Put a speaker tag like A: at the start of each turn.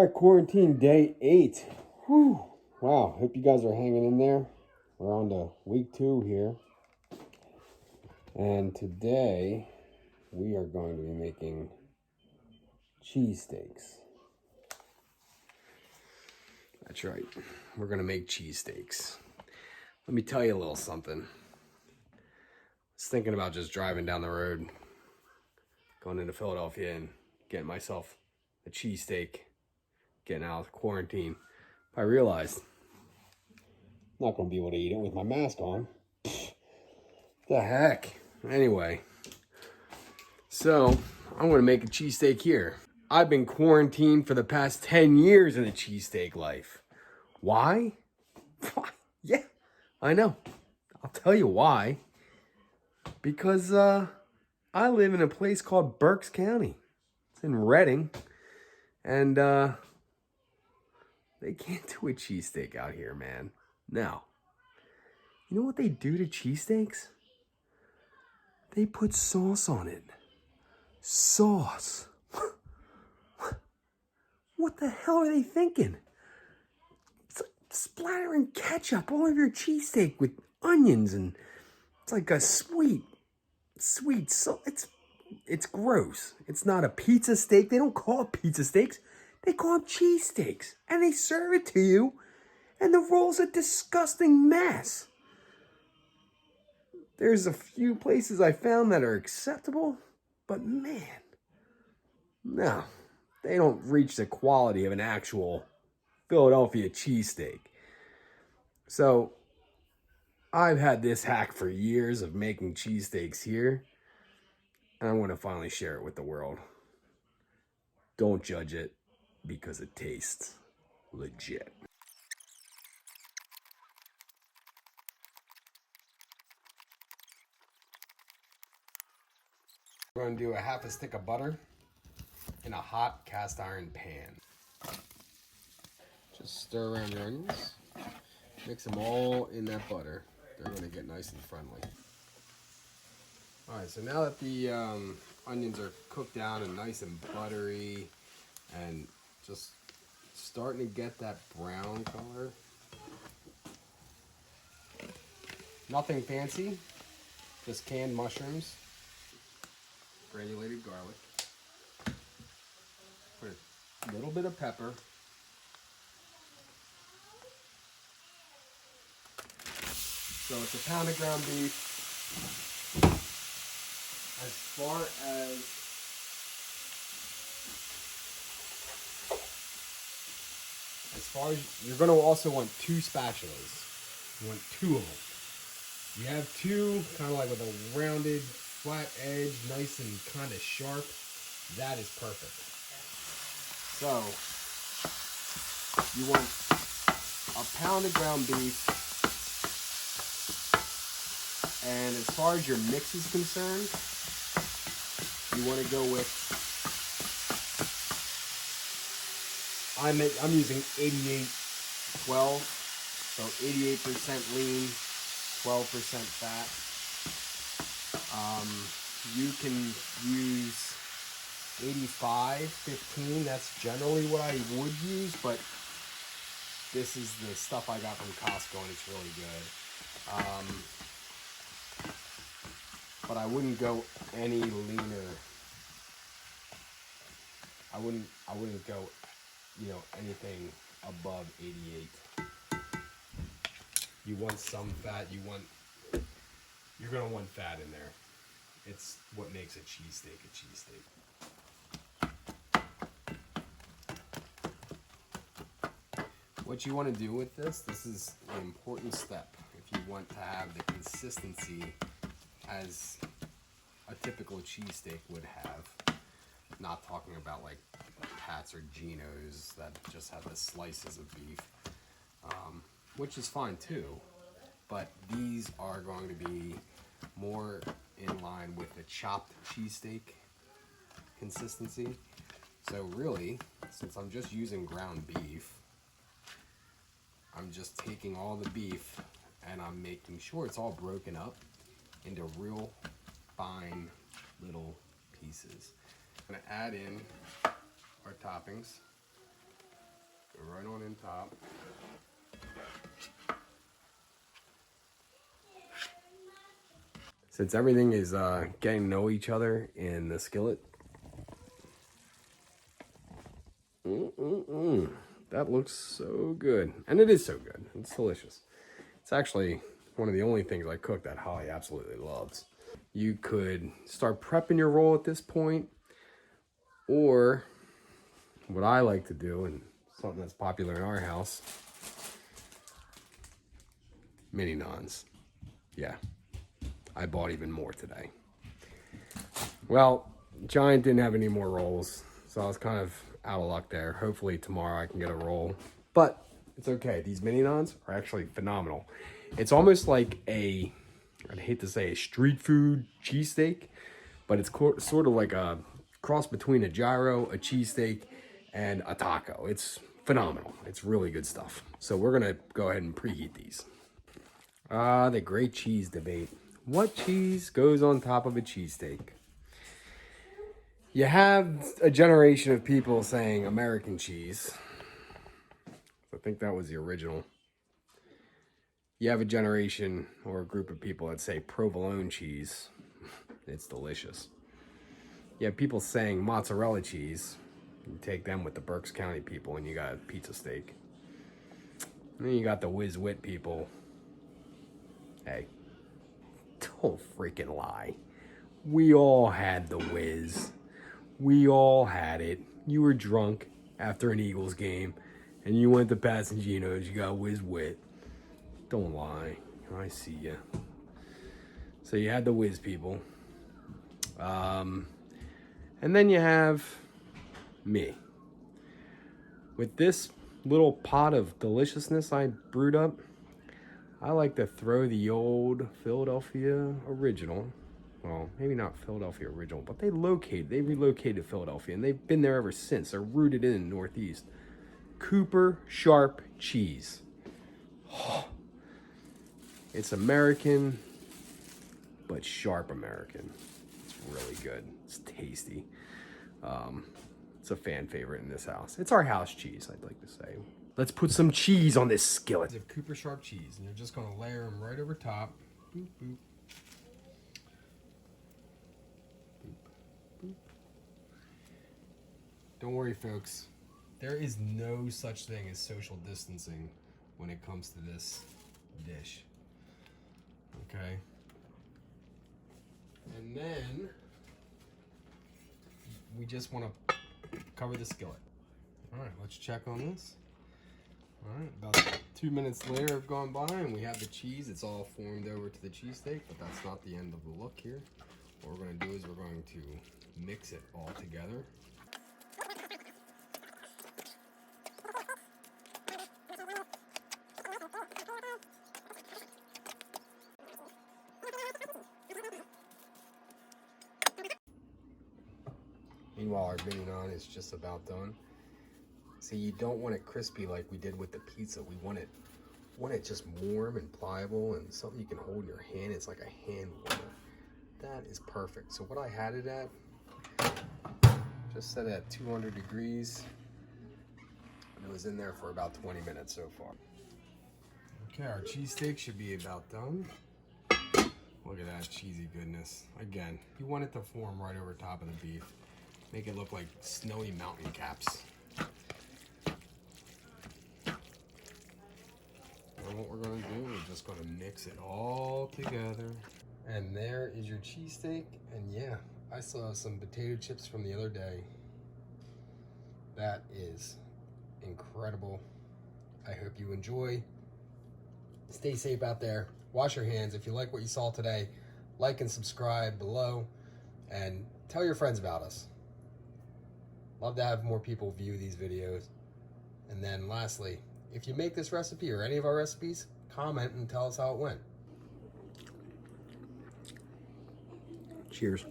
A: All right, quarantine day 8. Whew. Wow, hope you guys are hanging in there. We're on to week 2 here. And today we are going to be making cheesesteaks. That's right. We're going to make cheesesteaks. Let me tell you a little something. I was thinking about just driving down the road, going into Philadelphia and getting myself a cheesesteak, getting out of quarantine. I realized I'm not going to be able to eat it with my mask on. The heck? Anyway, so I'm going to make a cheesesteak here. I've been quarantined for the past 10 years in the cheesesteak life. Why? Yeah, I know. I'll tell you why. Because I live in a place called Berks County. It's in Reading. And they can't do a cheesesteak out here, man. Now, you know what they do to cheesesteaks? They put sauce on it. Sauce. What the hell are they thinking? It's like splattering ketchup all over your cheesesteak with onions, and it's like a sweet sauce. It's gross. It's not a pizza steak. They don't call it pizza steaks. They call them cheesesteaks. And they serve it to you, and the roll's a disgusting mess. There's a few places I found that are acceptable, but man, no, they don't reach the quality of an actual Philadelphia cheesesteak. So I've had this hack for years of making cheesesteaks here, and I want to finally share it with the world. Don't judge it because it tastes legit. We're going to do a half a stick of butter in a hot cast iron pan. Just stir around your onions. Mix them all in that butter. They're going to get nice and friendly. Alright, so now that the onions are cooked down and nice and buttery and just starting to get that brown color. Nothing fancy, just canned mushrooms, granulated garlic, put a little bit of pepper, so it's a pound of ground beef. As far as you're going to also want 2 spatulas. You want 2 of them. You have 2, kind of like with a rounded, flat edge, nice and kind of sharp. That is perfect. So, you want a pound of ground beef. And as far as your mix is concerned, you want to go with, I'm using 88-12, so 88% lean, 12% fat. You can use 85-15. That's generally what I would use, but this is the stuff I got from Costco, and it's really good. But I wouldn't go any leaner. I wouldn't go, anything above 88. You want some fat. You're gonna want fat in there. It's what makes a cheesesteak a cheesesteak. What you want to do with this is an important step if you want to have the consistency as a typical cheesesteak would have. Not talking about like Pats or Geno's that just have the slices of beef, which is fine too, but these are going to be more in line with the chopped cheesesteak consistency. So really, since I'm just using ground beef, I'm just taking all the beef and I'm making sure it's all broken up into real fine little pieces. I'm gonna add in our toppings. right on in top. Since everything is getting to know each other in the skillet. That looks so good. And it is so good. It's delicious. It's actually one of the only things I cook that Holly absolutely loves. You could start prepping your roll at this point, or what I like to do, and something that's popular in our house, mini naans. Yeah, I bought even more today. Well, Giant didn't have any more rolls, so I was kind of out of luck there. Hopefully tomorrow I can get a roll, but it's okay. These mini naans are actually phenomenal. It's almost like a, I'd hate to say a street food cheesesteak, but it's sort of like a cross between a gyro, a cheesesteak, and a taco. It's phenomenal. It's really good stuff. So we're gonna go ahead and preheat these. The great cheese debate. What cheese goes on top of a cheesesteak? You have a generation of people saying American cheese. I think that was the original. You have a generation or a group of people that say provolone cheese. It's delicious. You have people saying mozzarella cheese. You take them with the Berks County people and you got a pizza steak. And then you got the Whiz Wit people. Hey, don't freaking lie. We all had the Whiz. We all had it. You were drunk after an Eagles game and you went to Passaginos. You got Whiz Wit. Don't lie. I see you. So you had the Whiz people. And then you have me. With this little pot of deliciousness I brewed up, I like to throw the old Philadelphia original. Well, maybe not Philadelphia original, but they relocated to Philadelphia, and they've been there ever since. They're rooted in the Northeast. Cooper Sharp cheese. Oh, it's American, but sharp American. It's really good. It's tasty. It's a fan favorite in this house. It's our house cheese, I'd like to say. Let's put some cheese on this skillet. Of Cooper Sharp cheese, and you're just gonna layer them right over top. Boop, boop. Boop, boop. Don't worry, folks. There is no such thing as social distancing when it comes to this dish. Okay. And then we just want to cover the skillet. All right, let's check on this. All right, about 2 minutes later have gone by and we have the cheese. It's all formed over to the cheesesteak, but that's not the end of the look here. What we're going to do is we're going to mix it all together. Meanwhile, our mini naan is just about done. See, you don't want it crispy like we did with the pizza. We want it just warm and pliable and something you can hold in your hand. It's like a hand warmer. That is perfect. So what I had it at, just set it at 200 degrees. And it was in there for about 20 minutes so far. Okay, our cheesesteak should be about done. Look at that cheesy goodness. Again, you want it to form right over top of the beef. Make it look like snowy mountain caps. And what we're gonna do, we're just gonna mix it all together. And there is your cheesesteak. And yeah, I saw some potato chips from the other day. That is incredible. I hope you enjoy. Stay safe out there. Wash your hands. If you like what you saw today, like and subscribe below. And tell your friends about us. Love to have more people view these videos. And then lastly, if you make this recipe or any of our recipes, comment and tell us how it went. Cheers.